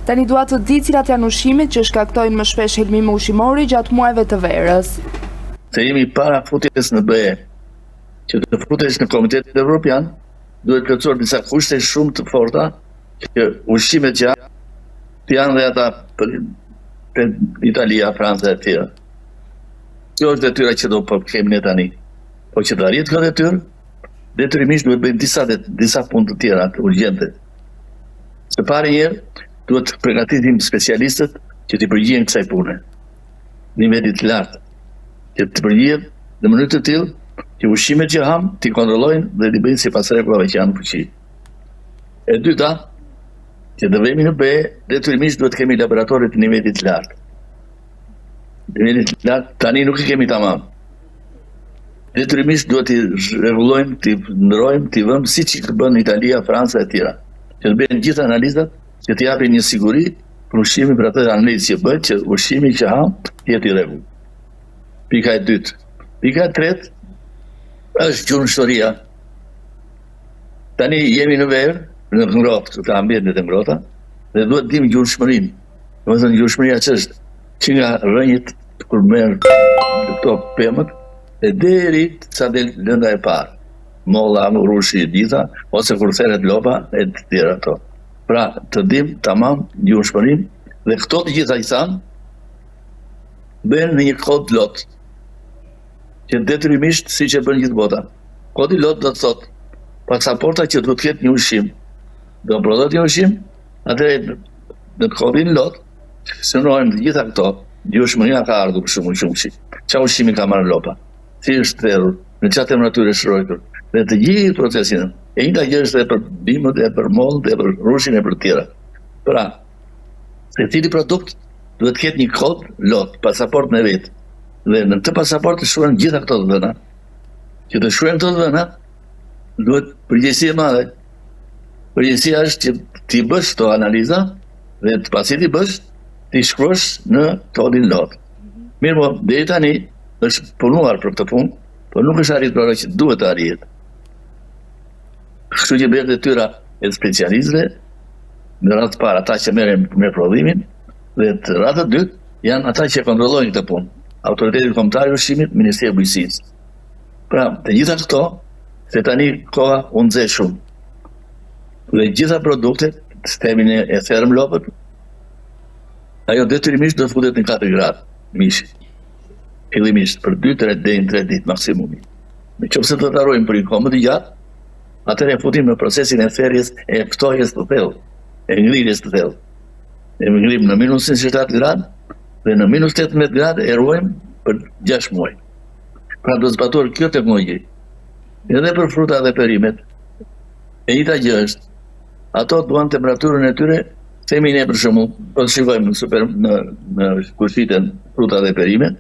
Tani dua të di cilat janë ushqimet që shkaktojnë më shpesh helmim ushqimori gjatë muajve të verës. Se jemi para futjes në BE, që të futesh në Komitetin Evropian, duhet plotësuar disa kushte shumë të forta që ushqimet që janë dhe ata për Italia, Franca e tjera. Kjo është detyra që do po kemi ne tani. Po që të arrijë këtë detyrë, detyrimisht duhet bëjmë disa punë të tjera të urgjente. Së pari herë, duhet të përgatitim specialistët që të përgjihen kësaj pune. Nivelit të lartë, që të përgjihen në mënyrë të tillë që ushqimet që ham t'i kontrollojnë dhe t'i bëjnë sipas rregullave që janë në fuqi. E dyta, që të vemi në BE, detyrimisht duhet të kemi laboratore të nivelit të lartë. Nivelit të lartë tani nuk i kemi tamam. Detyrimisht duhet t'i rregullojmë, t'i ndrojmë, t'i vëmë siç i bën Italia, Franca e tjera. Që të bëjnë gjithë analizat që të japin një siguri për ushqimin për atë analizë që bëhet që ushqimi që ham jetë i rregullt. Pika e dytë. Pika e tretë është gjunjështoria. Tani jemi në verë, në ngrohtë, këta ambientet e ngrohta, dhe duhet dim gjunjëshmërinë. Domethënë gjunjëshmëria ç'është? Që nga rrënjët kur merr këto pemët e deri sa del lënda e parë. Molla, rushi e gjitha, ose kur theret lopa e të tjera ato. Pra, të dim tamam gjunjëshmërinë dhe këto të gjitha i thamë bëhen në një kod lot. Që detyrimisht siç e bën gjithë bota. Kodi lot do të thotë pasaporta që duhet të ketë një ushqim. Do prodhot një ushqim, atëherë në kodin lot synojmë të gjitha këto. Gjunjëshmëria ka ardhur shumë ushqim. Çfarë ushqimi ka marrë lopa? Si është thërrur, në çfarë temperaturë është shtrojtur. Dhe të gjithë procesin. E njëjta gjë është edhe për bimët, e për mollën, e për rushin, e për tjera. Pra, secili produkt duhet të ketë një kod lot, pasaport në vetë. Dhe në këtë pasaport të shkruhen gjitha këto të dhëna. Që të shkruhen këto të dhëna, duhet përgjegjësi e madhe. Përgjegjësia është që ti bësh këto analiza dhe pasi ti bësh, ti shkruash në kodin lot. Mirë po, deri tani është punuar për këtë punë, por nuk është arritur ajo që duhet të arrihet. Kështu që bëhet detyra e specialistëve, në radhë të parë ata që merren me prodhimin, dhe të radhë të dytë janë ata që kontrollojnë këtë punë. Autoriteti Kombëtar i Ushqimit, Ministria e Bujqësisë. Pra, të gjitha këto, se tani koha u nxe shumë. Dhe gjitha produktet, sistemin e therm lopët, ajo detyrimisht do të futet në 4 gradë, mishi. Fillimisht për 2-3 deri në 3 ditë maksimumi. Nëse do të harrojmë për një kohë më të gjatë, atëherë futim në procesin e therrjes e ftohjes të thellë, e ngrirjes të thellë. E ngrim në minus 27 gradë dhe në minus 18 gradë e ruajmë për 6 muaj. Pra do të zbatohet kjo teknologji. Edhe për fruta dhe perimet, e njëjta gjë është. Ato duan temperaturën e tyre, themi ne për shembull, po shikojmë në kushiten fruta dhe perimet,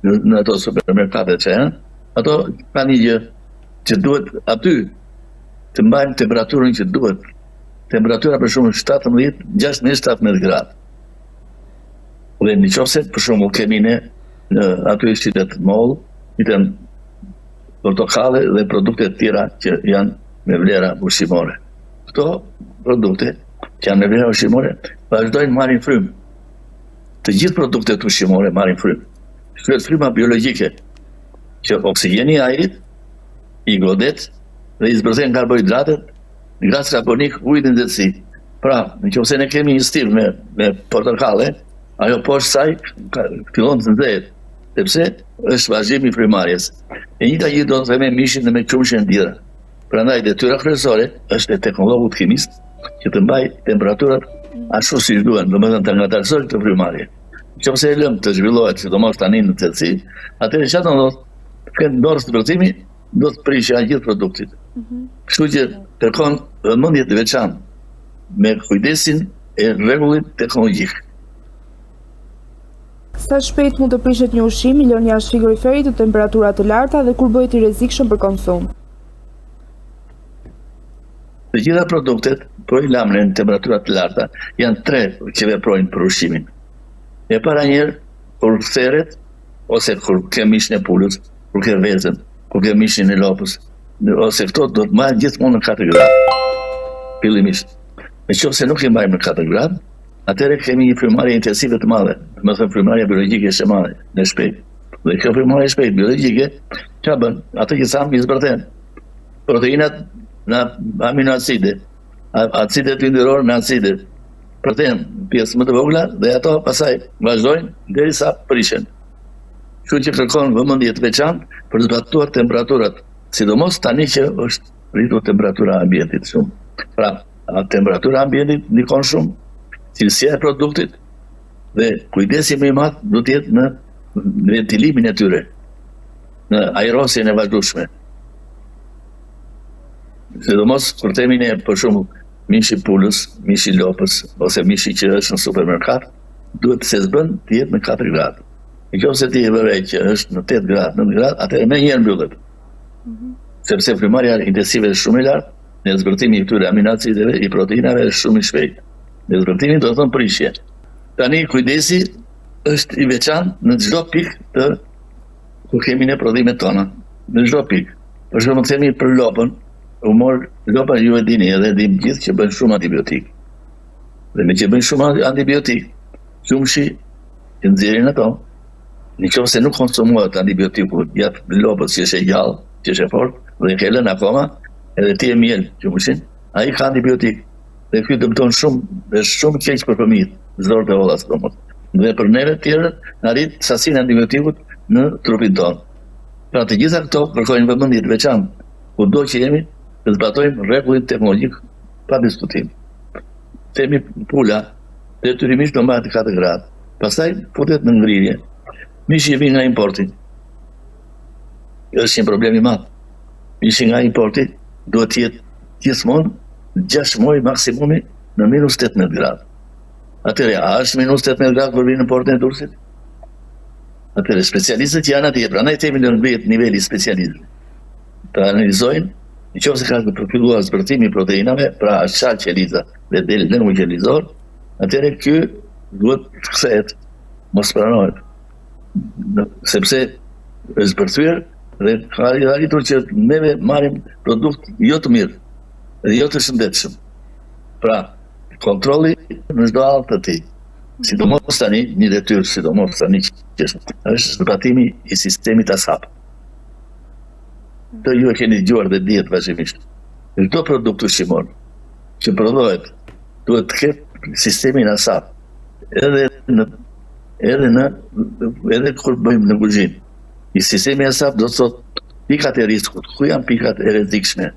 në ato supermerkatet që janë, ato ka një gjë që duhet aty të mbajmë temperaturën që duhet. Temperatura për shembull 16-17 gradë. Dhe nëse për shembull kemi ne aty shitet mollë, shiten portokalle dhe produkte të tjera që janë me vlera ushqimore. Këto produkte që janë me vlera ushqimore vazhdojnë marrin frymë. Të gjithë produktet ushqimore marrin frymë. Shkruhet fryma biologjike që oksigjeni i ajrit i godet dhe i zbërthen karbohidratet, gaz karbonik, ujë dhe nxehtësi. Pra, nëse ne kemi një stil me portokalle, ajo poshtë saj fillon të nxehet, sepse është vazhdimi i frymarrjes. E njëjta gjë do të themi me mishin dhe me qumshin e tjera. Prandaj detyra kryesore është e teknologut kimist që të mbajë temperaturat ashtu siç duhen, domethënë të ngatërsojë këtë frymarrje. Nëse e lëm të zhvillohet, sidomos tani në nxehtësi, atëherë çfarë do të thotë? Këtë dorë zbërthimi do të prishë gjithë produktit. Kështu që kërkon vëmendje të veçantë me kujdesin e rregullit teknologjik. Sa shpejt mund të prishet një ushqim i lënë jashtë frigoriferit të temperatura të larta dhe kur bëhet i rrezikshëm për konsum? Të gjitha produktet, po i lamën në temperatura të larta, janë 3 që veprojnë për ushqimin. E para njerë, kur theret, ose kur ke mishin e pulës, kur ke vezën, kur ke mishin e lopës, ose këto do të marrë gjithmonë në 4 gradë. Fillimisht. Nëse nuk i mbajmë në 4 gradë, atëherë kemi një frymarrje intensive të madhe, do të thënë frymarrja biologjike është e madhe, në shpejt. Dhe kjo frymarrje e shpejt biologjike, çfarë bën? Ato që thamë i zbërthen. Proteinat në aminoacide, acidet yndyror në acide, përten pjesë më të vogla dhe ato pasaj vazhdojnë derisa prishen. Kështu që kërkon vëmendje të veçantë për të zbatuar temperaturat, sidomos tani që është rritur temperatura e ambientit shumë. Pra, temperatura e ambientit ndikon shumë cilësia e produktit dhe kujdesi më i madh do të jetë në ventilimin e tyre, në aerosjen e vazhdueshme. Sidomos kur themi ne për shembull mishi pulës, mishi lopës ose mishi që është në supermerkat, duhet se s'bën të jetë në 4 gradë. Nëse ti e vëre që është në 8 gradë, 9 gradë, atëherë më njëherë mbyllet. Sepse frymarrja intensive është shumë e lartë, në zbërtimi i këtyre aminoacideve, i proteinave është shumë i shpejtë. Në zbërtimi do të thonë prishje. Tani kujdesi është i veçantë në çdo pikë të ku kemi ne prodhimet tona. Në çdo pikë. Për shembull themi për lopën, lopa ju e dini edhe dim gjithë që bën shumë antibiotik. Dhe me që bën shumë antibiotik, qumshi që nxjerrin ato, nëse nuk konsumohet antibiotiku gjatë lopës që është e gjallë, që është e fortë, dhe ke lënë akoma, edhe ti e miel qumshin, ai ka antibiotik. Dhe ky dëmton shumë, është shumë keq për fëmijët, zorët e vogla sidomos. Dhe për neve të tjerët arrit sasinë e antibiotikut në trupin tonë. Pra të gjitha këto kërkojnë vëmendje të veçantë, kudo që jemi, të zbatojmë rregullin teknologjik pa diskutim. Themi pula, detyrimisht do mbahet 4 gradë. Pastaj futet në ngrirje. Mishi vjen nga importi. Është një problem i madh. Mishi nga importi duhet të jetë gjithmonë 6 muaj maksimumi në minus 18 gradë. Atëherë, a është minus 18 gradë kur vinë në portën e Durrësit? Atëherë, specialistët janë atje, prandaj themi në niveli specialistëve. Të analizojnë, nëse ka përfilluar zbërtimi i proteinave, pra është çal qeliza dhe del në qelizor, atëherë ky duhet të kthehet, mos pranohet. Sepse është zbërthyer dhe ka arritur që neve marrim produkt jo të mirë dhe jo të shëndetshëm. Pra, kontrolli në çdo hall të tij. Sidomos tani, një detyrë sidomos tani që është zbatimi i sistemit ASAP. Të ju e keni dëgjuar dhe dihet vazhdimisht. Çdo produkt ushqimor që prodhohet duhet të ketë sistemin ASAP. Edhe kur bëjmë në kuzhinë. I sistemi ASAP do të thotë pikat e riskut, ku janë pikat e rrezikshme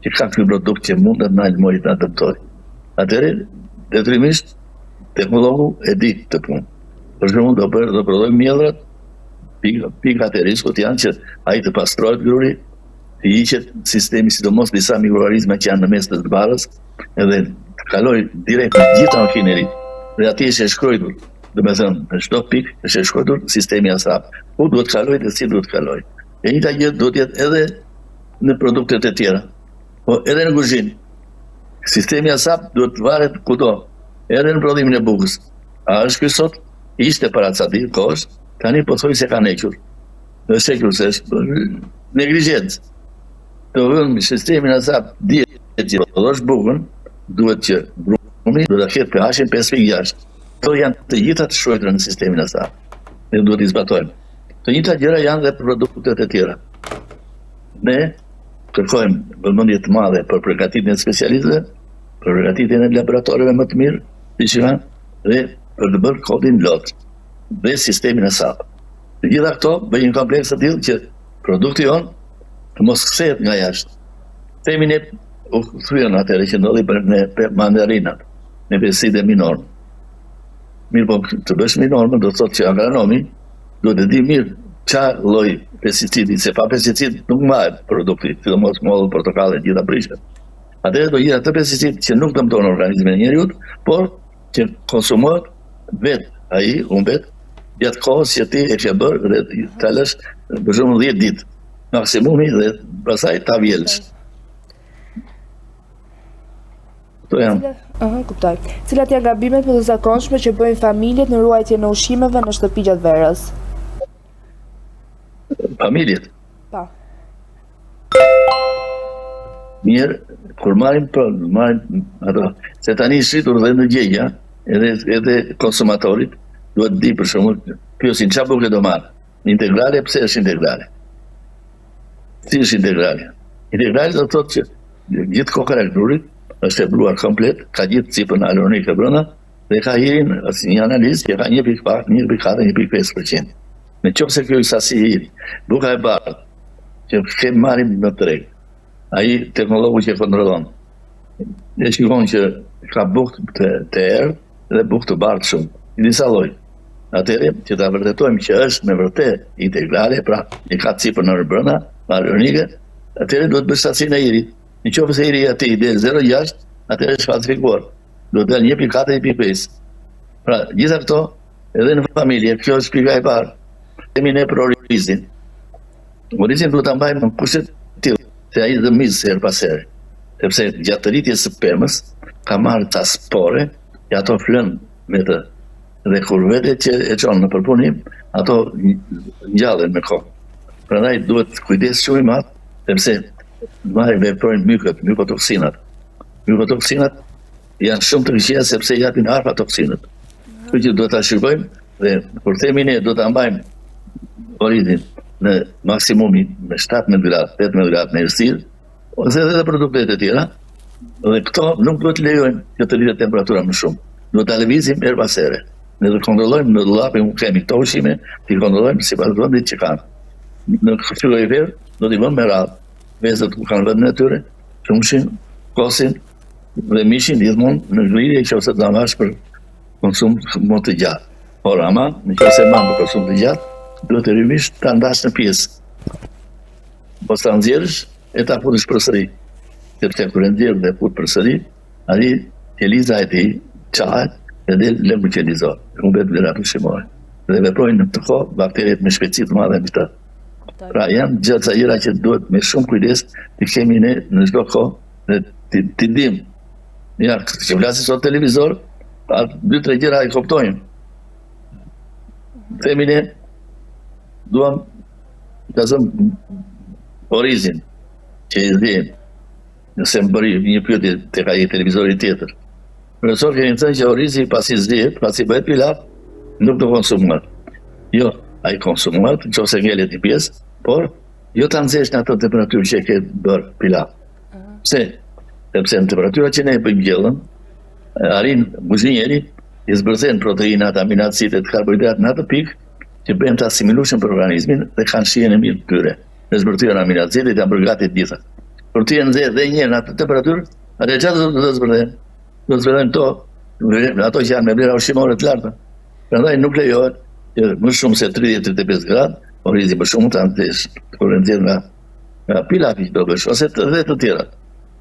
që ka ky produkt që mund të na lëmojë të adaptoj. Atëherë, detyrimisht teknologu e di të punë. Për shembull, do prodhojmë mielrat, pikat e riskut janë që ai të pastrohet gruri, të hiqet sistemi, sidomos disa mikroorganizma që janë në mes të barës, edhe të kaloj direkt në gjitha makinerit. Dhe atje është e shkruar, do të thënë, në çdo pikë është e shkruar sistemi ASAP. Ku duhet kaloj dhe si duhet kaloj. E njëjta gjë duhet të jetë edhe në produktet e tjera. Po edhe në kuzhinë. Sistemi ASAP duhet të varet kudo, edhe në prodhimin e bukës. A është ky sot? Ishte para ca ditë kohësh, tani po thoj se ka nequr. Është hequr se është neglizhencë. Të vëmë sistemin ASAP dihet që prodhosh bukën, duhet që brumi duhet të ketë pH-in 5.6. Këto janë të gjitha të shkruara në sistemin ASAP. Ne duhet i zbatojmë. Të njëjta gjëra janë dhe për produktet e tjera. Ne kërkojmë vëmendje të madhe për përgatitjen e specialistëve, për përgatitjen e laboratorëve më të mirë, dhe për të bërë kodin lot dhe sistemin ASAP. Të gjitha këto bëjnë një kompleks të tillë që produkti jon të mos kthehet nga jashtë. Themi ne u thyen atëherë që ndodhi për mandarinat, në peside minor. Mirë po të bësh minor, do të thotë që agronomi duhet të di mirë çfarë lloj pesticidi, se pa pesticid nuk mbahet produkti, sidomos mollë, portokalle, gjitha prishet. Atëherë do jetë atë pesticid që nuk dëmton organizmin e njeriut, por që konsumohet vetë ai, gjatë kohës që ti e ke bërë dhe ta lësh për shembull 10 ditë maksimumi dhe pastaj ta vjelësh. Këto janë. Kuptoj. Cilat janë gabimet më të zakonshme që bëjnë familjet në ruajtjen e ushqimeve në shtëpi gjatë verës? Familjet? Pa. Mirë, kur marrim ato, se tani shritur dhe në gjegja, edhe konsumatorit duhet di për shembull, pyesin çfarë buke do marr. Integrale, pse është integrale? Si është integrale? Integrale do të thotë që gjithë kokra e grurit është e bluar komplet, ka gjithë cipën hialuronike brenda dhe ka hirin, një analizë që ka 1.4, 1.4, 1.5%. Në qoftë se kjo sasi hiri, buka e bardhë, që kemë marrim në treg, ai teknologu që kontrollon, e shikon që ka bukë të erë dhe bukë të bardhë shumë, i disa lloj. Atëherë që ta vërtetojmë që është me vërtet integrale, pra e ka cipër në brenda, hialuronike, atëherë duhet bësh sasinë e hirit. Në qoftë se hiri aty del 0.6, atëherë është falsifikuar. Do të dalë 1.4, 1.5. Pra, gjitha këto, edhe në familje, kjo është pika e parë. Kemi ne për orizin. Orizin duhet ta mbajmë në kushte të tillë, se ai dëmiz her pas here. Sepse gjatë rritjes së pemës ka marrë ta spore, e ato flën me të. Dhe kur vete që e çon në përpunim, ato ngjallen me kohë. Prandaj duhet kujdes shumë i madh, sepse veprojnë mykët, mykotoksinat. Mykotoksinat janë shumë të rëndësishme sepse japin aflatoksinat. Kështu që duhet ta shikojmë dhe kur themi ne do ta mbajmë orizin në maksimumi me 17 gradë, 18 gradë në errësirë, ose edhe produktet e tjera, dhe këto nuk duhet lejojmë që të rritet temperatura më shumë. Duhet ta lëvizim her pas here. Ne do kontrollojmë në llapin ku kemi këto ushqime, ti kontrollojmë sipas vendit që kanë. Në fytyrë e verë do t'i vëmë me radhë vezët ku kanë vendin e tyre, qumshin, kosin dhe mishin gjithmonë në ngrirje nëse do ta marrësh për konsum më të gjatë. Por ama, nëse marr për konsum të gjatë, duhet të rimisht ta ndash në pjesë. Mos ta nxjerrësh e ta futësh përsëri. Sepse kur e nxjerr dhe fut përsëri, ai qeliza e tij çahet edhe lëmë qelizor. Humbet vlera ushqimore. Dhe veprojnë në të kohë bakteret me shpejtësi të madhe mbi të. Pra janë gjëra gjëra që duhet me shumë kujdes të kemi ne në çdo kohë dhe të dim. Ja, që vlasi sot televizor, 2-3 gjëra i kuptojmë. Themi ne, duam të zëmë orizin, që e zdim, nëse më bëri një pyetje të ka i televizorit tjetër. Profesor, kemi thënë që orizi pasi zdihet, pasi bëhet pilat, nuk do konsumohet. Jo, ai konsumohet, nëse ngelet një pjesë, por jo ta nxjesh në atë temperaturë që e ke bërë pilat. Pse? Sepse në temperatura që ne e bëjmë gjellën, arrin buzënjeri, i zbërthen proteinat, aminoacidet, karbohidratat në atë pikë që bëjmë të asimilueshëm për organizmin dhe kanë shijen e mirë të tyre. Në zbërthyen aminoacidet janë përgatitur të gjitha. Kur ti e nxjerr dhe një në atë temperaturë, atë çfarë do të zbërthen? Do të zbërthen ato që janë me vlera ushqimore të larta. Prandaj nuk lejohet që më shumë se 30-35 gradë, orizi më shumë të nxjesh, kur e nxjerr nga pilafi që do bësh, ose edhe të tjera.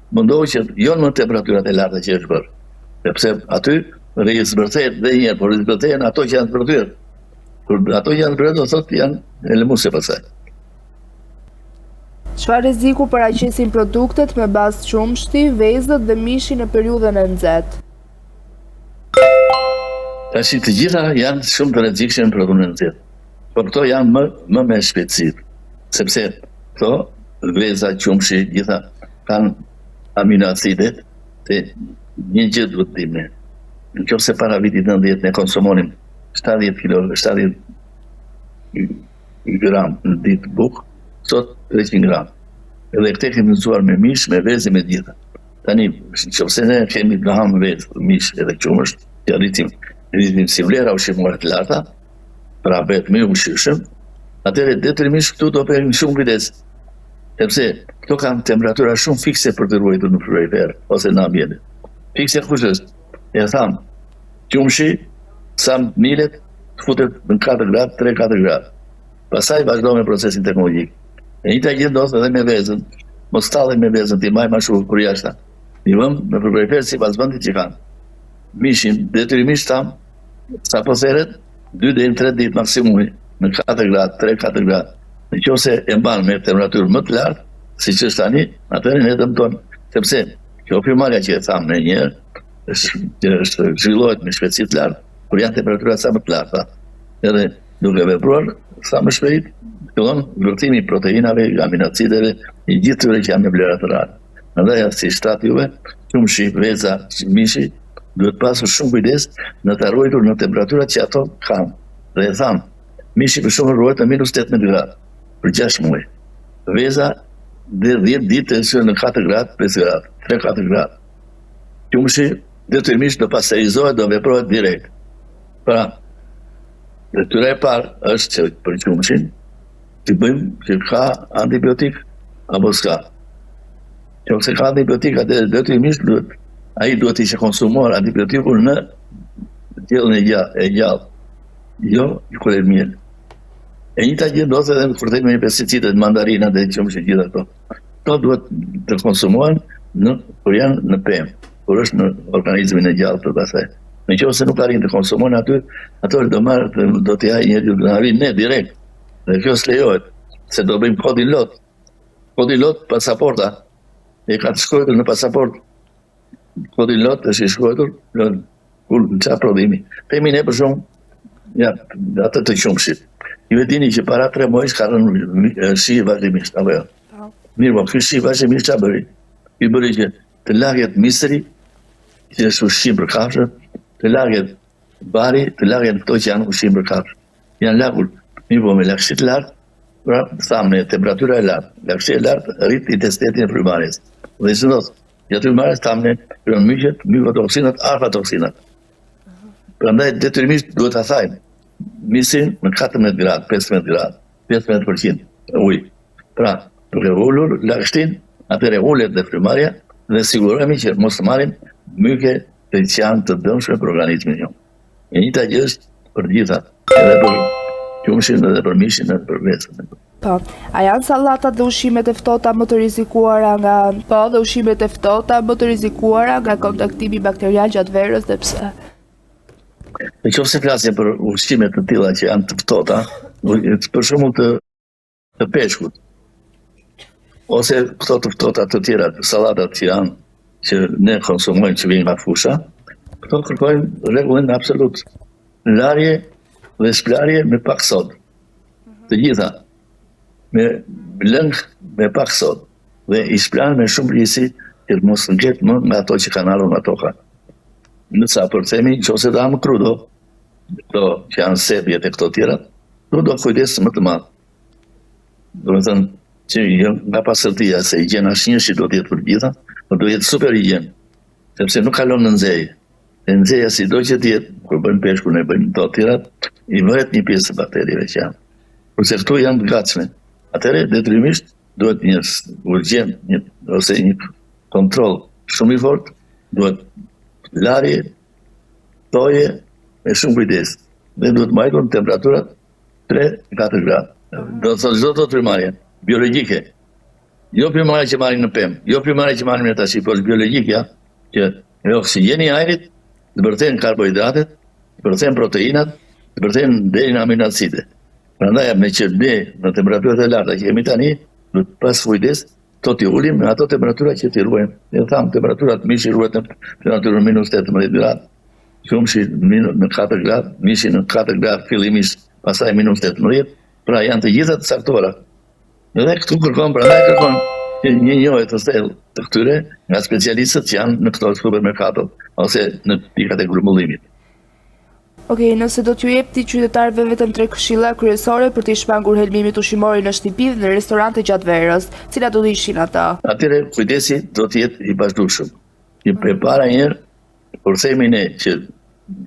Mundohu që jo në temperaturat e larta që është bërë. Sepse aty zbërthehet dhe një herë, por zbërthehen ato që janë zbërthyer. Kur ato janë zbërthyer, do thotë janë lëmuese pastaj. Çfarë rreziku paraqesin produktet me bazë qumshti, vezët dhe mishi në periudhën e nxehtë? Tash të gjitha janë shumë të rrezikshme në periudhën e nxehtë. Por këto janë më me shpejtësi, sepse këto veza, qumshi, gjitha kanë aminoacidet të një gjë duhet të dimë. Nëse para vitit 90 ne konsumonim 70 gram në ditë bukë, sot 300 gram. Edhe këte kemi mësuar me mish, me vezë, me gjitha. Tani, nëse ne kemi gaham vezë, mish edhe qumësht, që rritim si vlera ushqimore të larta, pra bëhet më ushqyeshëm, atëherë detyrimisht këtu do bëjmë shumë kujdes. Sepse këto kanë temperatura shumë fikse për të ruajtur në fryrë verë ose në ambient. Fikse kush është? E tham, qumshi sa milet futet në 4 gradë, 3-4 gradë. Pastaj vazhdo me procesin teknologjik. E njëjta gjë ndodh edhe me vezën. Mos stallim me vezën, ti mbaj më shumë për jashtë. I vëm në frigorifer sipas vendit që kanë. Mishin detyrimisht tam sa po theret 2 deri në 3 ditë maksimumi në 4 gradë, 3-4 gradë. Nëse e mban me temperaturë më të lartë, siç është tani, atëherë ne dëmton, sepse kjo primarja që e tham në një herë është zhvillohet me shpejtësi të lartë, kur janë temperatura sa më të larta. Edhe duke vepruar sa më shpejt, fillon ndërtimi i proteinave, aminoacideve, i gjithë tyre që janë me vlera të rrallë. Prandaj si shtat juve, qumshi, veza, mishi duhet pasur shumë kujdes në të ruajtur në temperaturat që ato kanë. Dhe e thamë, mishi për shumë ruajt në -18 gradë për 6 muaj. Veza dhe 10 ditë të në 4 gradë, 5 gradë, 3-4 gradë. Qumshi detyrimisht do pasterizohet, do veprohet direkt. Pra, detyra e parë është që për qumshin të bëjmë që ka antibiotik apo s'ka. Nëse ka antibiotik, atë detyrimisht ai duhet të ishte konsumuar antibiotiku në gjellën e gjallë, jo kur e mirë. E njëjta gjë ndodhet edhe kur themi me pesticidet, mandarinat dhe qumshit gjitha ato. Ato duhet të konsumohen kur janë në pemë, kur është në organizmin e gjallë për pastaj. Nëse nuk arrin të konsumohen aty, ato do t'i jajë njëri ne direkt. Dhe kjo s'lejohet, se do bëjmë kodin lot. Kodin lot pasaporta. E ka të shkruar në pasaport. Kodin lot është i shkruar në çfarë prodhimi. Themi ne për shumë, ja, atë të qumshit. Ju e dini që para 3 muajsh ka rënë shi vazhdimisht, apo jo? Mirë, po ky shi vazhdimisht çfarë bëri? Ky bëri që të laget misri, që është ushqim për kafshët, të laget bari, të laget këto që janë ushqim për kafshët. Janë lagur, mirë po me lagësi të lartë, pra thamë në temperatura e lartë. Lagësia e lartë rrit intensitetin e frymarrjes. Dhe si ndodh, gjatë frymarrjes thamë ne kryejnë myqet, mykotoksinat, aflatoksinat. Prandaj detyrimisht duhet ta thajmë misin në 14 gradë, 15 gradë, 15% ujë. Pra, duke ulur lagështin, atëherë ulet dhe frymarrja dhe sigurohemi që mos të marrim myke që janë të dëmshme për organizmin jonë. E njëjta gjë është për gjitha, edhe për qumshin edhe për mishin edhe për vezën. Po, a janë sallatat dhe ushqimet e ftohta më të rrezikuara nga kontaktimi bakterial gjatë verës dhe pse? Nëse flasim për ushqime të tilla që janë të ftohta, për shembull të peshkut, ose këto të ftohta të tjera, sallatat që ne konsumojmë që vijnë nga fusha, këto kërkojnë rregullin absolut. Larje dhe shplarje me pak sod. Të gjitha me lëng me pak sod dhe i shplan me shumë gjësi që mos ngjet më nga ato që kanë ardhur nga toka. Nësa për themi, nëse do amë krudo, këto që janë sebjet e këto tjera, do kujdes më të madh. Do të thënë që nga pasërtia se higjiena shinjëshi do të jetë për gjitha, do të jetë super higjen, sepse nuk kalon në nxehje. E nxehja sido që të jetë, kur bëjmë peshkun e bëjmë këto tjerat, i vëhet një pjesë të bakterieve që janë. Kurse këto janë të gatshme. Atëherë detyrimisht duhet një urgjent ose një kontroll shumë i fortë, duhet larje, toje, me shumë kujdes. Dhe duhet mbajtur në temperaturat 3-4 gradë. Do të thotë çdo të frymarrje biologjike. Jo frymarrja që marrin në pemë, jo frymarrja që marrin në tash, por biologjika që me oksigjeni i ajrit të bërthejnë karbohidratet, të bërthejnë proteinat, të bërthejnë deri në aminoacide. Prandaj me që ne në temperaturat e larta që jemi tani, duhet pas kujdes to t'i ulim në ato temperatura që t'i ruajmë. Ne thamë temperaturat mishi ruhet në temperaturën -18 gradë, qumshi në 4 gradë, mishi në 4 gradë fillimisht, pastaj -18, pra janë të gjitha të saktuara. Edhe këtu prandaj kërkon një njohje të thellë të këtyre nga specialistët që janë në këto supermerkato ose në pikat e grumbullimit. Okej, nëse do t'ju jepti qytetarëve vetëm 3 këshilla kryesore për t'i shmangur helmimit ushqimor në shtëpi dhe në restorante gjatë verës, cilat do të ishin ata? Atëherë kujdesi do të jetë i vazhdueshëm. Që përpara njëherë, kur themi ne që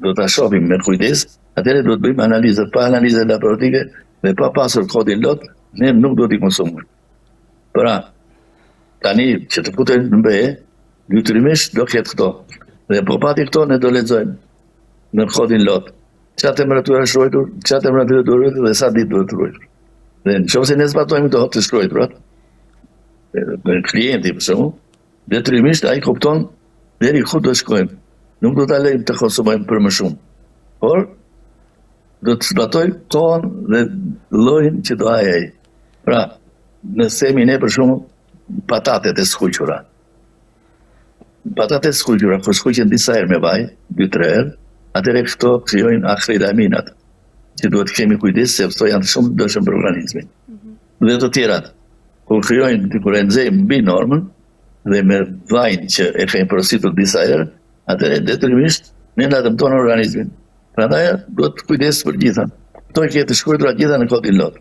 do ta shohim me kujdes, atëherë do të bëjmë analizat, pa analizat laboratorike dhe pa pasur kodin lot, ne nuk do t'i konsumojmë. Pra, tani që të futen në behe, detyrimisht do ketë këto. Dhe po pati këto ne do lexojmë në kodin lot. Çfarë temperaturë është ruajtur, çfarë temperaturë do ruajtur dhe sa ditë do të ruajtur. Dhe nëse ne zbatojmë këto të shkruajturat, për klienti për shembull, detyrimisht ai kupton deri ku do shkojmë. Nuk do ta lejmë të konsumojmë për më shumë. Por do të zbatoj kohën dhe llojin që do ai. Pra, në themi ne për shembull patatet e skuqura. Patatet e skuqura, kur skuqen disa herë me vaj, 2-3 herë, atëherë këto krijojnë akrilaminat, që duhet të kemi kujdes se këto janë shumë të dëshëm për organizmin. Dhe të tjerat, kur krijojnë kur e nxejmë mbi normën dhe me vajin që e kemi porositur disa herë, atëherë detyrimisht ne na dëmton organizmin. Prandaj duhet të kujdes për gjitha. Kto i ke të shkruara gjitha në kodin lot.